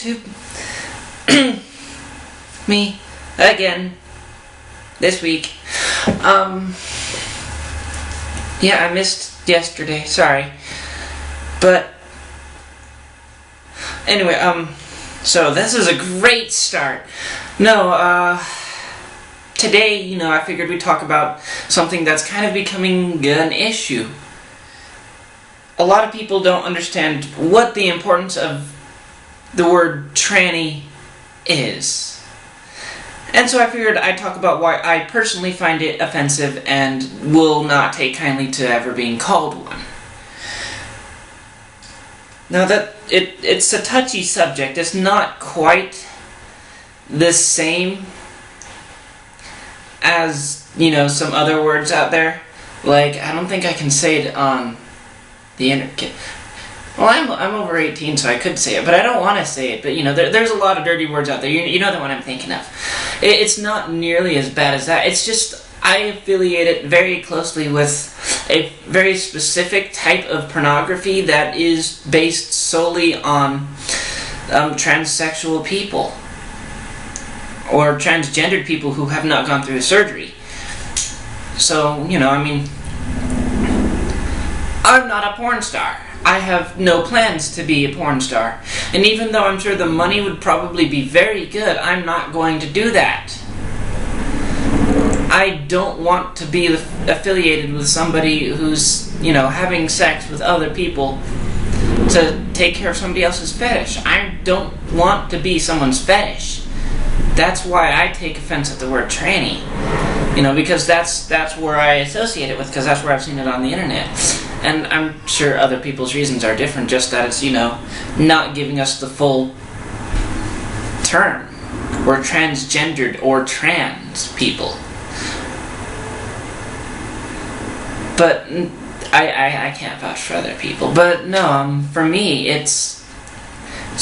YouTube. Me again this week. Yeah, I missed yesterday. Sorry, but anyway, so this is a great start. No, today, I figured we'd talk about something that's kind of becoming an issue. A lot of people don't understand what the importance of the word tranny is. And so I figured I'd talk about why I personally find it offensive and will not take kindly to ever being called one. Now that it's a touchy subject, it's not quite the same as, some other words out there. Like, I don't think I can say it on the internet. Well, I'm over 18, so I could say it, but I don't want to say it. But, there's a lot of dirty words out there. You know the one I'm thinking of. It's not nearly as bad as that. It's just, I affiliate it very closely with a very specific type of pornography that is based solely on transsexual people. Or transgendered people who have not gone through a surgery. So, I'm not a porn star. I have no plans to be a porn star. And even though I'm sure the money would probably be very good, I'm not going to do that. I don't want to be affiliated with somebody who's, having sex with other people to take care of somebody else's fetish. I don't want to be someone's fetish. That's why I take offense at the word tranny. Because that's where I associate it with, because that's where I've seen it on the internet. And I'm sure other people's reasons are different, just that it's, not giving us the full term. We're transgendered or trans people. But I can't vouch for other people. But no, for me, it's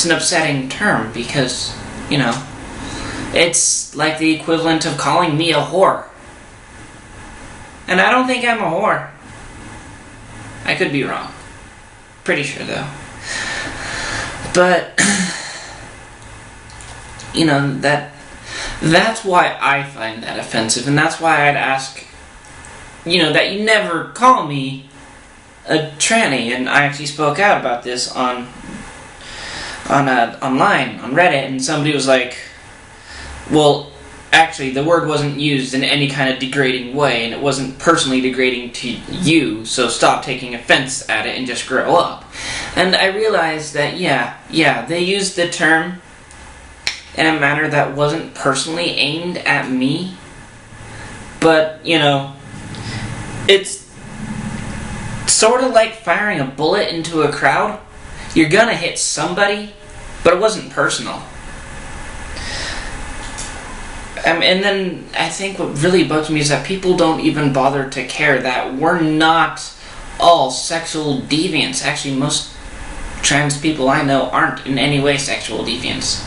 an upsetting term because, it's like the equivalent of calling me a whore. And I don't think I'm a whore. I could be wrong. Pretty sure, though. But, that's why I find that offensive. And that's why I'd ask, that you never call me a tranny. And I actually spoke out about this online, on Reddit. And somebody was like, well, actually, the word wasn't used in any kind of degrading way, and it wasn't personally degrading to you, so stop taking offense at it and just grow up. And I realized that, yeah, they used the term in a manner that wasn't personally aimed at me, but, it's sort of like firing a bullet into a crowd. You're gonna hit somebody, but it wasn't personal. And then I think what really bugs me is that people don't even bother to care that we're not all sexual deviants. Actually, most trans people I know aren't in any way sexual deviants.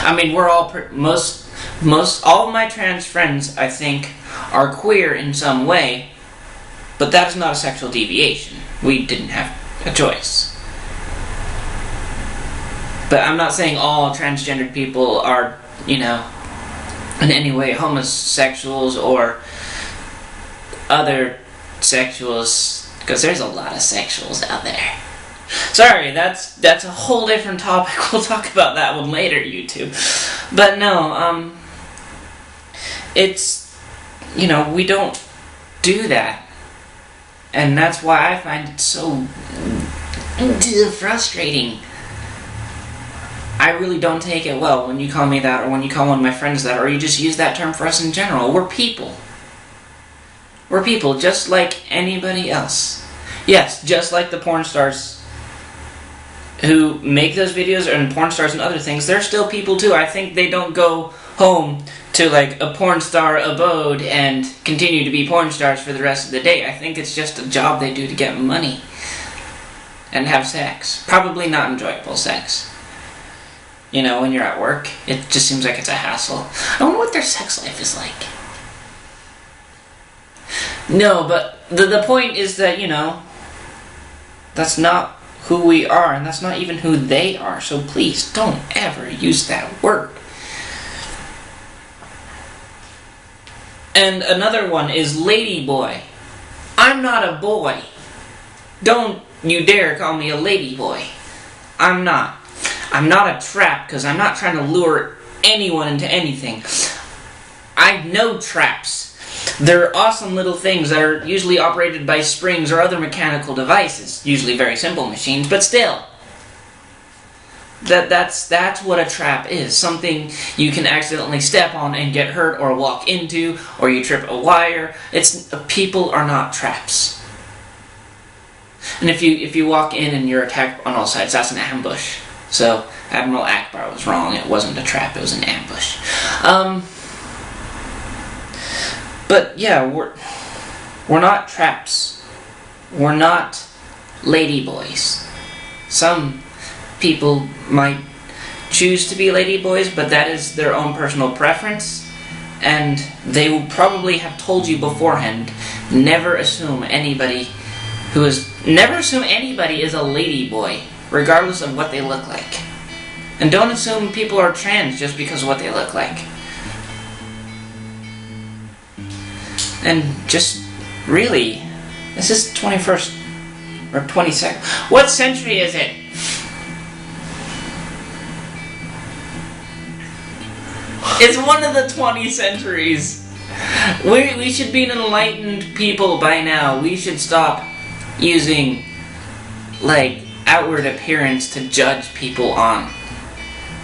I mean, we're all all of my trans friends, I think, are queer in some way, but that is not a sexual deviation. We didn't have a choice. But I'm not saying all transgendered people are, in any way homosexuals or other sexuals, because there's a lot of sexuals out there. Sorry, that's a whole different topic. We'll talk about that one later, YouTube. But no, it's, we don't do that. And that's why I find it so frustrating. I really don't take it well when you call me that, or when you call one of my friends that, or you just use that term for us in general. We're people. We're people, just like anybody else. Yes, just like the porn stars who make those videos, and porn stars and other things, they're still people too. I think they don't go home to like a porn star abode and continue to be porn stars for the rest of the day. I think it's just a job they do to get money and have sex. Probably not enjoyable sex. When you're at work, it just seems like it's a hassle. I wonder what their sex life is like. No, but the point is that, that's not who we are, and that's not even who they are. So please don't ever use that word. And another one is ladyboy. I'm not a boy. Don't you dare call me a ladyboy. I'm not. I'm not a trap, because I'm not trying to lure anyone into anything. I know traps. They're awesome little things that are usually operated by springs or other mechanical devices. Usually very simple machines, but still. That's what a trap is. Something you can accidentally step on and get hurt or walk into, or you trip a wire. People are not traps. And if you walk in and you're attacked on all sides, that's an ambush. So Admiral Akbar was wrong. It wasn't a trap, it was an ambush. But yeah, we're not traps. We're not ladyboys. Some people might choose to be ladyboys, but that is their own personal preference, and they will probably have told you beforehand, never assume anybody is a ladyboy, regardless of what they look like. And don't assume people are trans just because of what they look like. And just, really, this is 21st, or 22nd, what century is it? It's one of the 20 centuries. We should be an enlightened people by now. We should stop using, like, outward appearance to judge people on.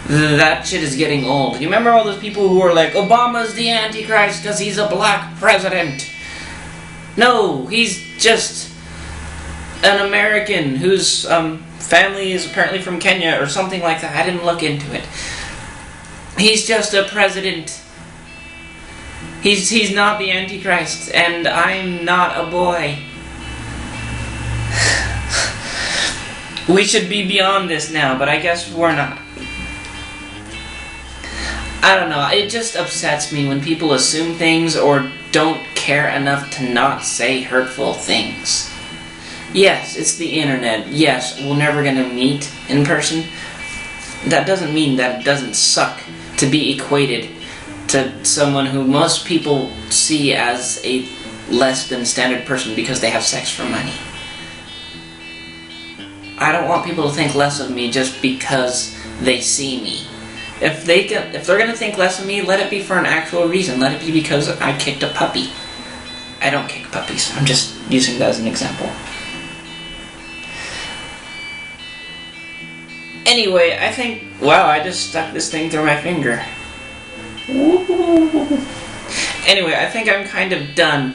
That shit is getting old. You remember all those people who were like, Obama's the Antichrist because he's a black president? No, he's just an American whose family is apparently from Kenya or something like that. I didn't look into it. He's just a president. He's not the Antichrist, and I'm not a boy. We should be beyond this now, but I guess we're not. I don't know, it just upsets me when people assume things or don't care enough to not say hurtful things. Yes, it's the internet. Yes, we're never gonna meet in person. That doesn't mean that it doesn't suck to be equated to someone who most people see as a less than standard person because they have sex for money. I don't want people to think less of me just because they see me. If they're gonna think less of me, let it be for an actual reason. Let it be because I kicked a puppy. I don't kick puppies. I'm just using that as an example. Anyway, I think... Wow, I just stuck this thing through my finger. Woo. Anyway, I think I'm kind of done.